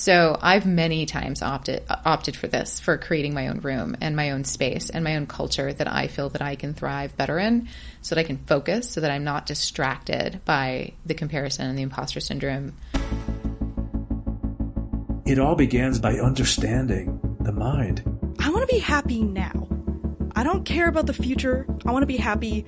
So I've many times opted for this, for creating my own room and my own space and my own culture that I feel that I can thrive better in, so that I can focus, so that I'm not distracted by the comparison and the imposter syndrome. It all begins by understanding the mind. I want to be happy now. I don't care about the future. I want to be happy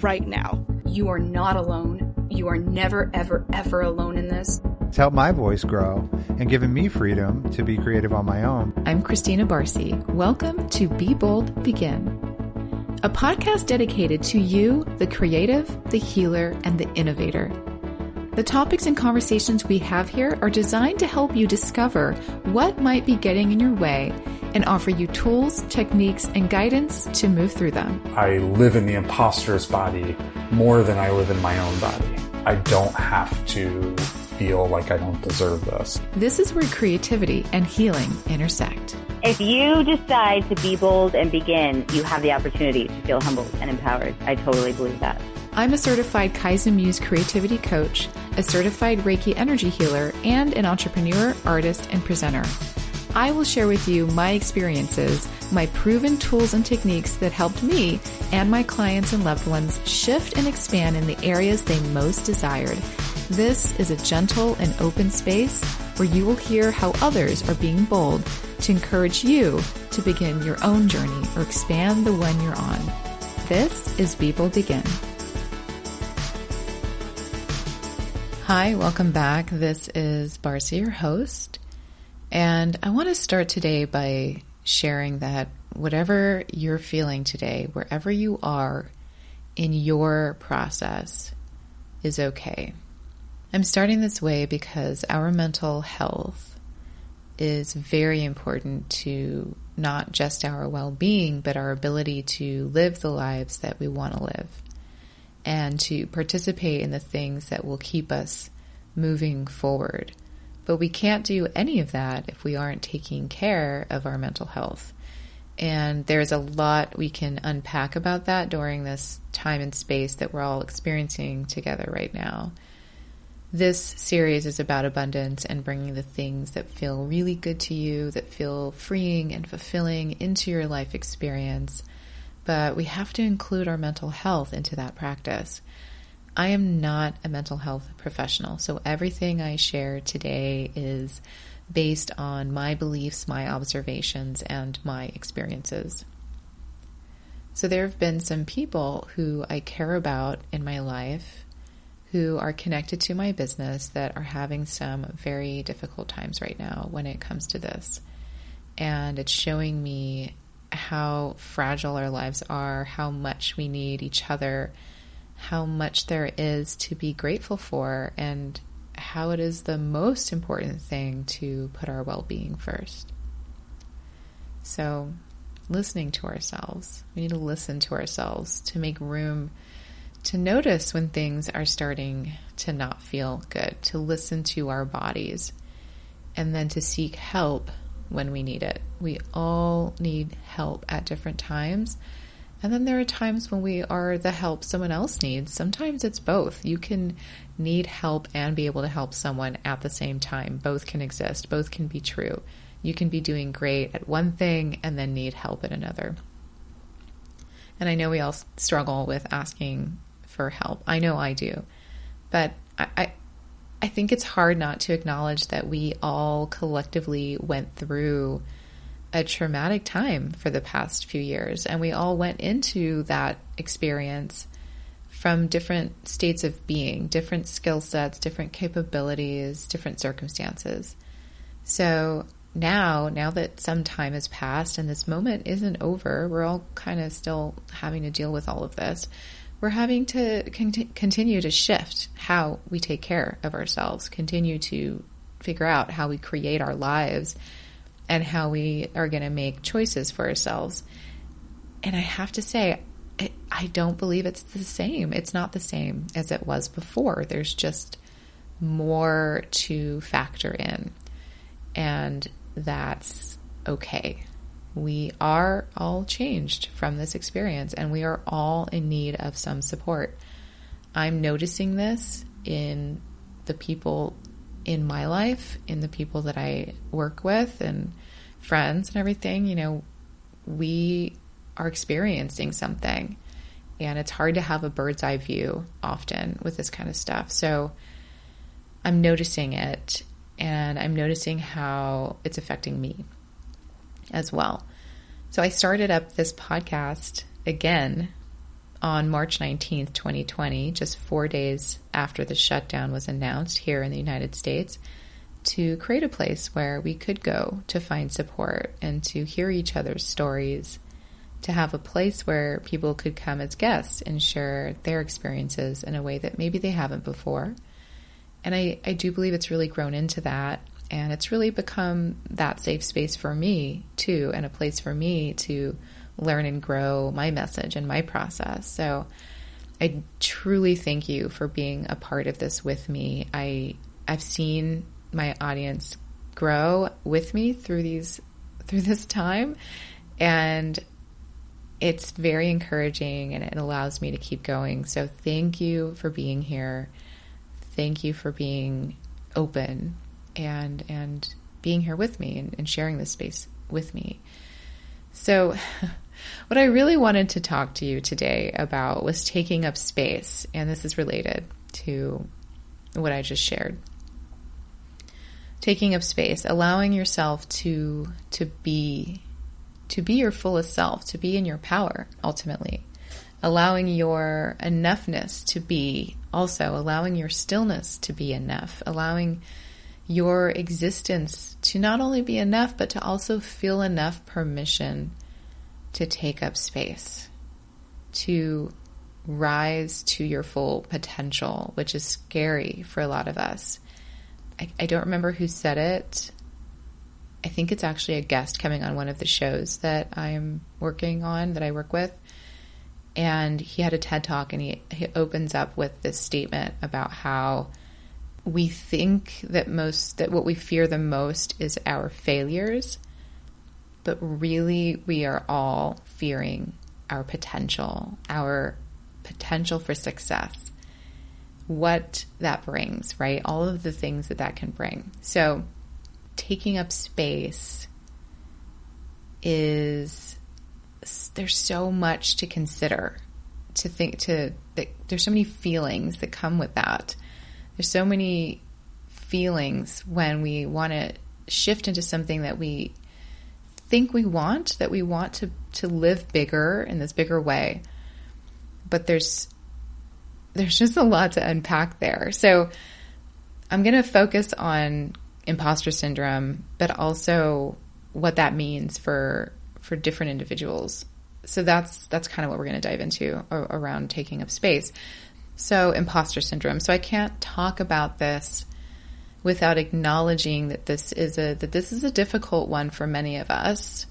right now. You are not alone. You are never, ever, ever alone in this. It's helped my voice grow and given me freedom to be creative on my own. I'm Christina Barcy. Welcome to Be Bold, Begin, a podcast dedicated to you, the creative, the healer, and the innovator. The topics and conversations we have here are designed to help you discover what might be getting in your way and offer you tools, techniques, and guidance to move through them. I live in the imposter's body more than I live in my own body. I don't have to feel like I don't deserve this. This is where creativity and healing intersect. If you decide to be bold and begin, you have the opportunity to feel humbled and empowered. I totally believe that. I'm a certified Kaizen Muse creativity coach, a certified Reiki energy healer, and an entrepreneur, artist, and presenter. I will share with you my experiences, my proven tools and techniques that helped me and my clients and loved ones shift and expand in the areas they most desired. This is a gentle and open space where you will hear how others are being bold to encourage you to begin your own journey or expand the one you're on. This is Be Bold Begin. Hi, welcome back. This is Barcy, your host, and I want to start today by sharing that whatever you're feeling today, wherever you are in your process, is okay. I'm starting this way because our mental health is very important to not just our well-being, but our ability to live the lives that we want to live and to participate in the things that will keep us moving forward. But we can't do any of that if we aren't taking care of our mental health. And there's a lot we can unpack about that during this time and space that we're all experiencing together right now. This series is about abundance and bringing the things that feel really good to you, that feel freeing and fulfilling into your life experience. But we have to include our mental health into that practice. I am not a mental health professional, so everything I share today is based on my beliefs, my observations, and my experiences. So there have been some people who I care about in my life who are connected to my business that are having some very difficult times right now when it comes to this. And it's showing me how fragile our lives are, how much we need each other, how much there is to be grateful for, and how it is the most important thing to put our well-being first. So, listening to ourselves. We need to listen to ourselves to make room to notice when things are starting to not feel good, to listen to our bodies, and then to seek help when we need it. We all need help at different times. And then there are times when we are the help someone else needs. Sometimes it's both. You can need help and be able to help someone at the same time. Both can exist. Both can be true. You can be doing great at one thing and then need help at another. And I know we all struggle with asking for help. I know I do. But I think it's hard not to acknowledge that we all collectively went through a traumatic time for the past few years, and we all went into that experience from different states of being, different skill sets, different capabilities, different circumstances. So now that some time has passed and this moment isn't over, we're all kind of still having to deal with all of this. We're having to continue to shift how we take care of ourselves, continue to figure out how we create our lives and how we are going to make choices for ourselves. And I have to say, I don't believe it's the same. It's not the same as it was before. There's just more to factor in. And that's okay. We are all changed from this experience, and we are all in need of some support. I'm noticing this in the people in my life, in the people that I work with and friends and everything, you know, we are experiencing something, and it's hard to have a bird's eye view often with this kind of stuff. So I'm noticing it, and I'm noticing how it's affecting me as well. So I started up this podcast again on March 19th, 2020, just 4 days after the shutdown was announced here in the United States, to create a place where we could go to find support and to hear each other's stories, to have a place where people could come as guests and share their experiences in a way that maybe they haven't before. And I do believe it's really grown into that, and it's really become that safe space for me too, and a place for me to learn and grow my message and my process. So I truly thank you for being a part of this with me. I've seen my audience grow with me through this time, and it's very encouraging, and it allows me to keep going. So thank you for being here. Thank you for being open and being here with me and sharing this space with me. So what I really wanted to talk to you today about was taking up space, and this is related to what I just shared. Taking up space, allowing yourself to be your fullest self, to be in your power, ultimately. Allowing your enoughness to be, also allowing your stillness to be enough, allowing your existence to not only be enough, but to also feel enough permission to take up space, to rise to your full potential, which is scary for a lot of us. I don't remember who said it. I think it's actually a guest coming on one of the shows that I'm working on, that I work with. And he had a TED Talk, and he opens up with this statement about how we think that what we fear the most is our failures, but really we are all fearing our potential for success, what that brings, right? All of the things that can bring. So taking up space there's so much to consider, there's so many feelings that come with that. There's so many feelings when we want to shift into something that we think we want to live bigger in this bigger way. But there's just a lot to unpack there. So I'm going to focus on imposter syndrome, but also what that means for different individuals. So that's kind of what we're going to dive into around taking up space. So imposter syndrome. So I can't talk about this without acknowledging that this is a difficult one for many of us,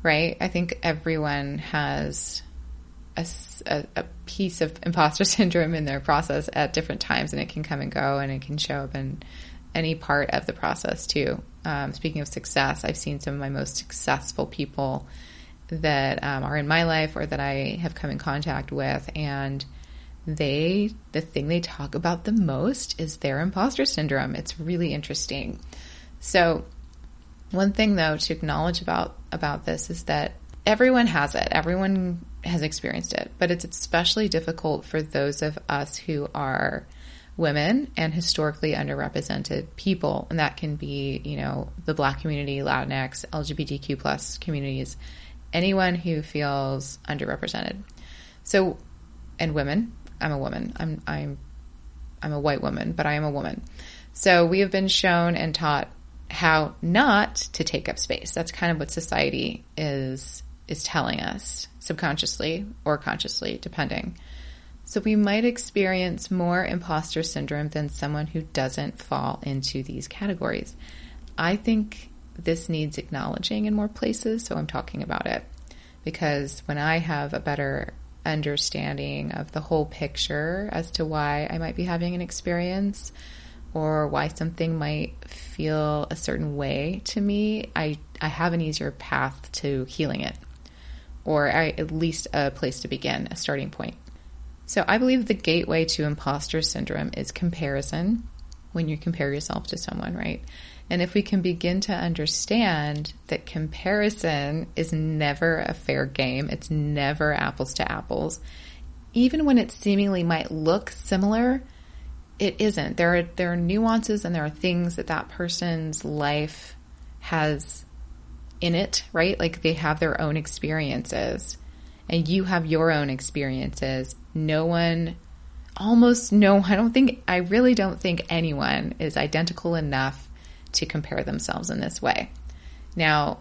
right? I think everyone has a piece of imposter syndrome in their process at different times, and it can come and go, and it can show up in any part of the process too. Speaking of success, I've seen some of my most successful people that are in my life or that I have come in contact with, and the thing they talk about the most is their imposter syndrome. It's really interesting. So one thing though to acknowledge about this is that everyone has it. Everyone has experienced it, but it's especially difficult for those of us who are women and historically underrepresented people. And that can be, the Black community, Latinx, LGBTQ plus communities, anyone who feels underrepresented. So, and women, I'm a woman. I'm a white woman, but I am a woman. So we have been shown and taught how not to take up space. That's kind of what society is telling us, subconsciously or consciously, depending. So we might experience more imposter syndrome than someone who doesn't fall into these categories. I think this needs acknowledging in more places, so I'm talking about it. Because when I have a better understanding of the whole picture as to why I might be having an experience or why something might feel a certain way to me, I have an easier path to healing it, or at least a place to begin, a starting point. So I believe the gateway to imposter syndrome is comparison, when you compare yourself to someone, right? And if we can begin to understand that comparison is never a fair game, it's never apples to apples, even when it seemingly might look similar, it isn't. There are nuances and there are things that that person's life has in it, right? Like they have their own experiences and you have your own experiences. I really don't think anyone is identical enough to compare themselves in this way. Now,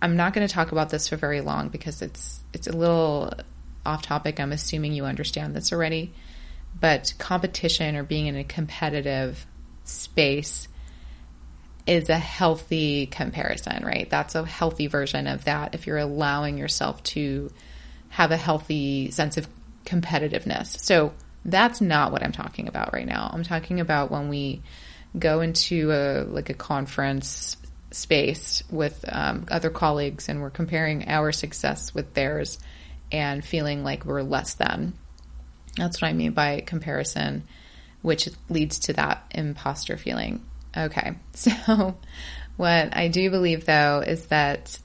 I'm not going to talk about this for very long because it's a little off topic. I'm assuming you understand this already. But competition or being in a competitive space is a healthy comparison, right? That's a healthy version of that if you're allowing yourself to have a healthy sense of competitiveness. So that's not what I'm talking about right now. I'm talking about when we go into a conference space with other colleagues and we're comparing our success with theirs and feeling like we're less than. That's what I mean by comparison, which leads to that imposter feeling. Okay, so what I do believe, though, is that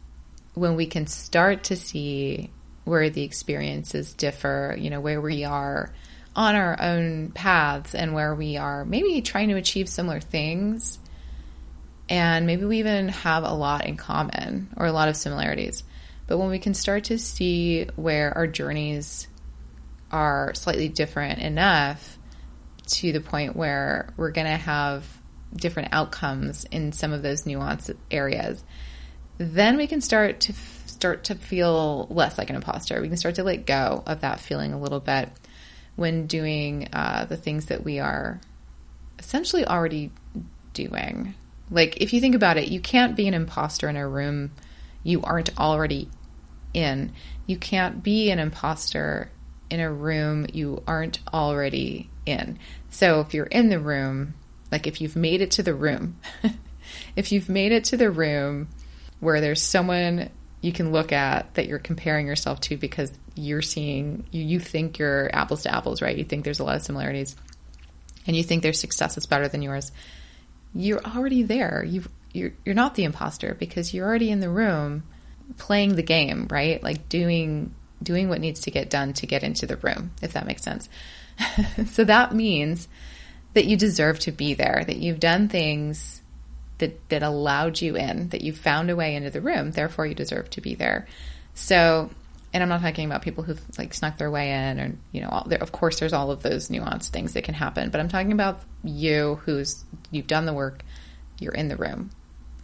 when we can start to see where the experiences differ, where we are on our own paths and where we are maybe trying to achieve similar things, and maybe we even have a lot in common or a lot of similarities. But when we can start to see where our journeys are slightly different enough to the point where we're going to have different outcomes in some of those nuanced areas, then we can start to feel less like an imposter. We can start to let go of that feeling a little bit when doing the things that we are essentially already doing. Like, if you think about it, you can't be an imposter in a room you aren't already in. You can't be an imposter in a room you aren't already in. So if you're in the room, like if you've made it to the room, if you've made it to the room where there's someone you can look at that you're comparing yourself to because you're seeing, you think you're apples to apples, right? You think there's a lot of similarities and you think their success is better than yours. You're already there. You're not the imposter because you're already in the room playing the game, right? Like doing what needs to get done to get into the room, if that makes sense. So that means that you deserve to be there, that you've done things that allowed you in, that you found a way into the room, therefore you deserve to be there. So, and I'm not talking about people who've like snuck their way in or, of course there's all of those nuanced things that can happen, but I'm talking about you've done the work, you're in the room,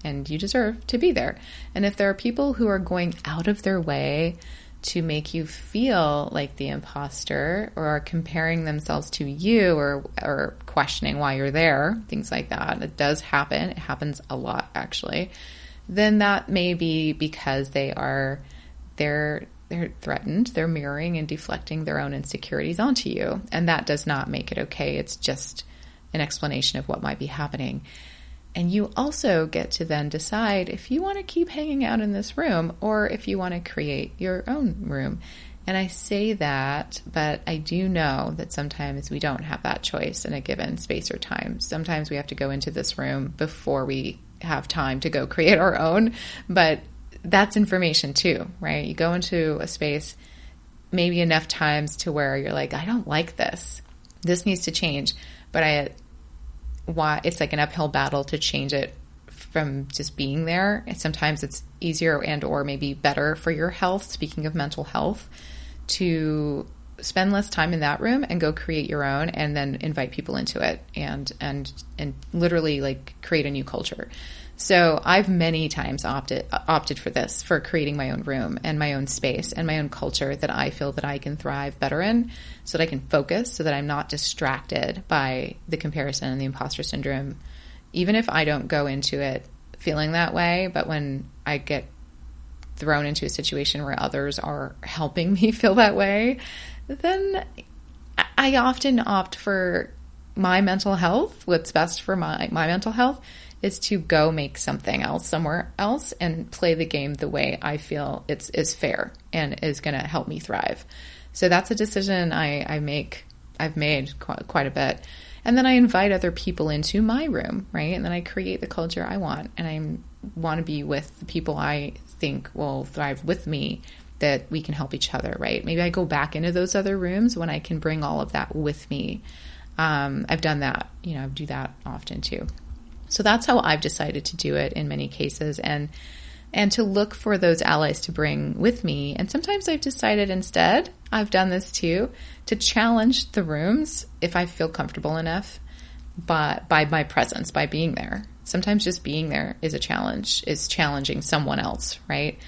and you deserve to be there. And if there are people who are going out of their way to make you feel like the imposter or are comparing themselves to you or questioning why you're there, things like that, it does happen. It happens a lot, actually. Then that may be because they're threatened, they're mirroring and deflecting their own insecurities onto you. And that does not make it okay. It's just an explanation of what might be happening. And you also get to then decide if you want to keep hanging out in this room or if you want to create your own room. And I say that, but I do know that sometimes we don't have that choice in a given space or time. Sometimes we have to go into this room before we have time to go create our own. But that's information too, right? You go into a space maybe enough times to where you're like, I don't like this. This needs to change. But it's like an uphill battle to change it from just being there. And sometimes it's easier and or maybe better for your health, speaking of mental health, to spend less time in that room and go create your own and then invite people into it and literally like create a new culture. So I've many times opted for this, for creating my own room and my own space and my own culture that I feel that I can thrive better in, so that I can focus, so that I'm not distracted by the comparison and the imposter syndrome, even if I don't go into it feeling that way. But when I get thrown into a situation where others are helping me feel that way, then I often opt for my mental health. What's best for my mental health is to go make something else somewhere else and play the game the way I feel is fair and is going to help me thrive. So that's a decision I've made quite a bit. And then I invite other people into my room, right? And then I create the culture I want. And I want to be with the people I think will thrive with me, that we can help each other, right? Maybe I go back into those other rooms when I can bring all of that with me. I've done that, I do that often too. So that's how I've decided to do it in many cases, and to look for those allies to bring with me. And sometimes I've decided instead, I've done this too, to challenge the rooms if I feel comfortable enough by my presence, by being there. Sometimes just being there is a challenge, is challenging someone else, right?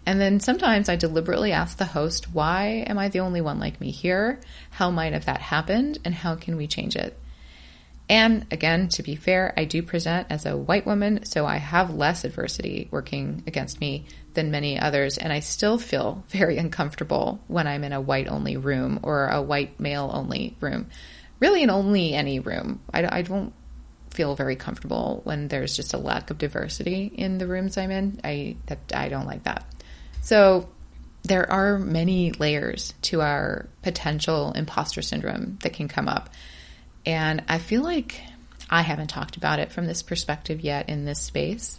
And then sometimes I deliberately ask the host, why am I the only one like me here? How might have that happened? And how can we change it? And again, to be fair, I do present as a white woman, so I have less adversity working against me than many others. And I still feel very uncomfortable when I'm in a white-only room or a white male-only room. Really in only any room. I don't feel very comfortable when there's just a lack of diversity in the rooms I'm in. I don't like that. So there are many layers to our potential imposter syndrome that can come up. And I feel like I haven't talked about it from this perspective yet in this space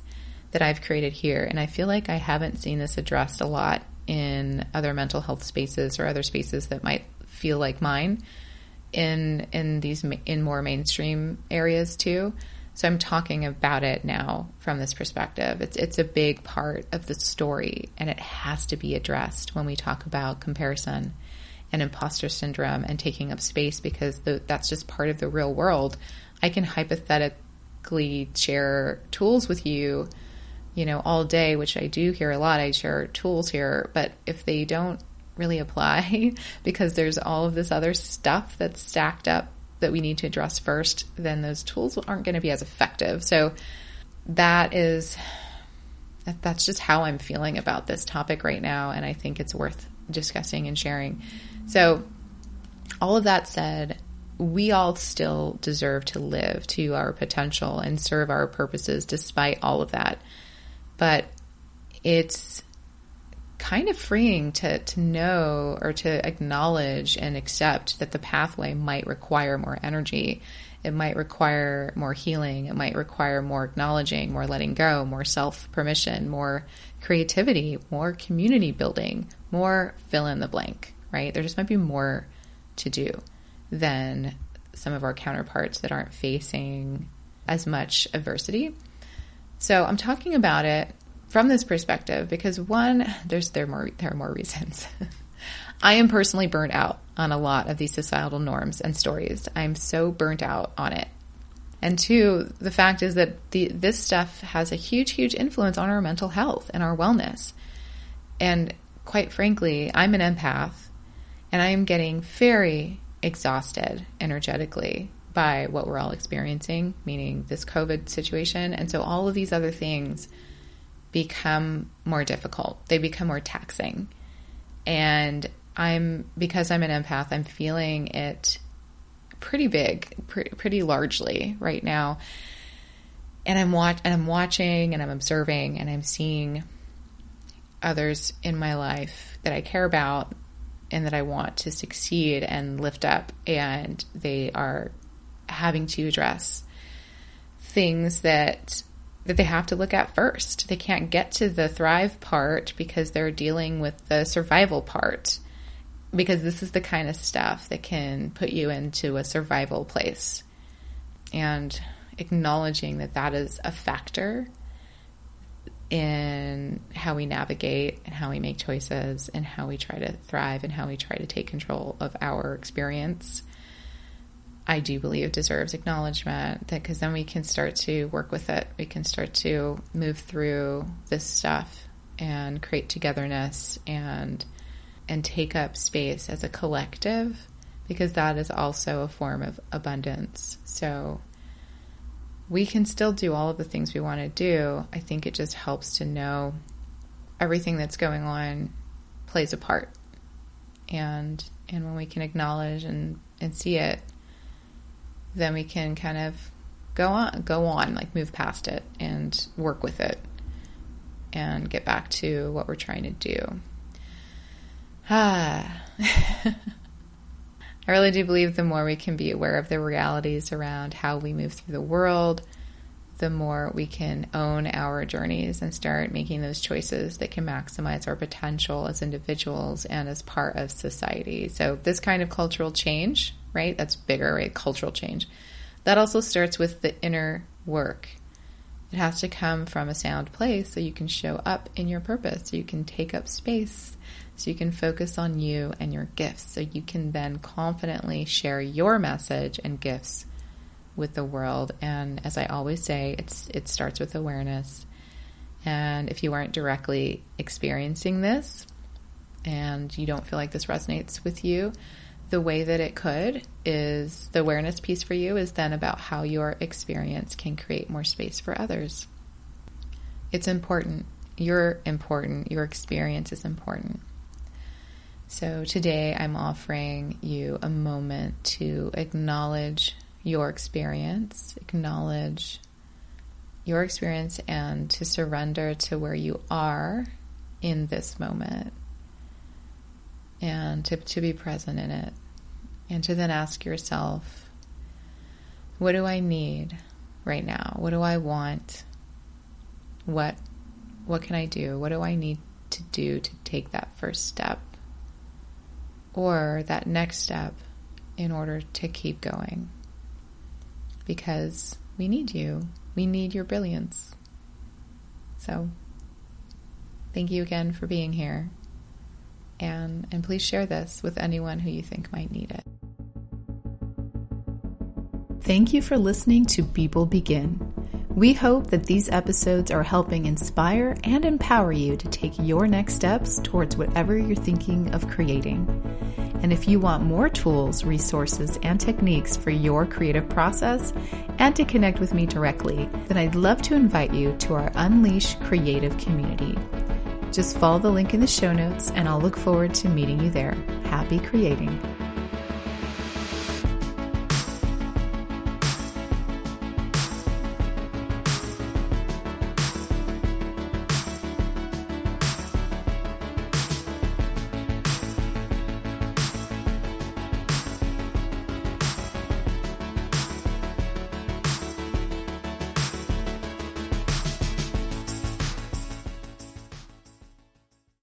that I've created here. And I feel like I haven't seen this addressed a lot in other mental health spaces or other spaces that might feel like mine in more mainstream areas too. So I'm talking about it now from this perspective. It's a big part of the story, and it has to be addressed when we talk about comparison and imposter syndrome and taking up space, because that's just part of the real world. I can hypothetically share tools with you, all day, which I do here a lot. I share tools here, but if they don't really apply because there's all of this other stuff that's stacked up that we need to address first, then those tools aren't going to be as effective. So that's just how I'm feeling about this topic right now. And I think it's worth discussing and sharing. So all of that said, we all still deserve to live to our potential and serve our purposes despite all of that. But it's kind of freeing to know or to acknowledge and accept that the pathway might require more energy. It might require more healing. It might require more acknowledging, more letting go, more self-permission, more creativity, more community building, more fill in the blank, right? There just might be more to do than some of our counterparts that aren't facing as much adversity. So I'm talking about it from this perspective because one, there are more reasons. I am personally burnt out on a lot of these societal norms and stories. I'm so burnt out on it. And two, the fact is that this stuff has a huge, huge influence on our mental health and our wellness. And quite frankly, I'm an empath, and I am getting very exhausted energetically by what we're all experiencing, meaning this COVID situation. And so all of these other things become more difficult. They become more taxing. And because I'm an empath, I'm feeling it pretty big, pretty largely right now. And I'm watching and I'm observing and I'm seeing others in my life that I care about and that I want to succeed and lift up, and they are having to address things that they have to look at first. They can't get to the thrive part because they're dealing with the survival part, because this is the kind of stuff that can put you into a survival place. And acknowledging that is a factor in how we navigate and how we make choices and how we try to thrive and how we try to take control of our experience, I do believe deserves acknowledgement, because then we can start to work with it. We can start to move through this stuff and create togetherness and take up space as a collective, because that is also a form of abundance. So we can still do all of the things we want to do. I think it just helps to know everything that's going on plays a part. And when we can acknowledge and see it, then we can kind of go on, like move past it and work with it and get back to what we're trying to do. I I really do believe the more we can be aware of the realities around how we move through the world, the more we can own our journeys and start making those choices that can maximize our potential as individuals and as part of society. So this kind of cultural change, right? That's bigger, right? Cultural change. That also starts with the inner work. It has to come from a sound place so you can show up in your purpose, so you can take up space, so you can focus on you and your gifts, so you can then confidently share your message and gifts with the world. And as I always say, it starts with awareness. And if you aren't directly experiencing this and you don't feel like this resonates with you, the way that it could is the awareness piece for you is then about how your experience can create more space for others. It's important. You're important. Your experience is important. So today I'm offering you a moment to acknowledge your experience, and to surrender to where you are in this moment, and to be present in it, and to then ask yourself, what do I need right now? What do I want? What can I do? What do I need to do to take that first step or that next step in order to keep going? Because we need you. We need your brilliance. So thank you again for being here. And please share this with anyone who you think might need it. Thank you for listening to People Begin. We hope that these episodes are helping inspire and empower you to take your next steps towards whatever you're thinking of creating. And if you want more tools, resources, and techniques for your creative process and to connect with me directly, then I'd love to invite you to our Unleash Creative community. Just follow the link in the show notes and I'll look forward to meeting you there. Happy creating.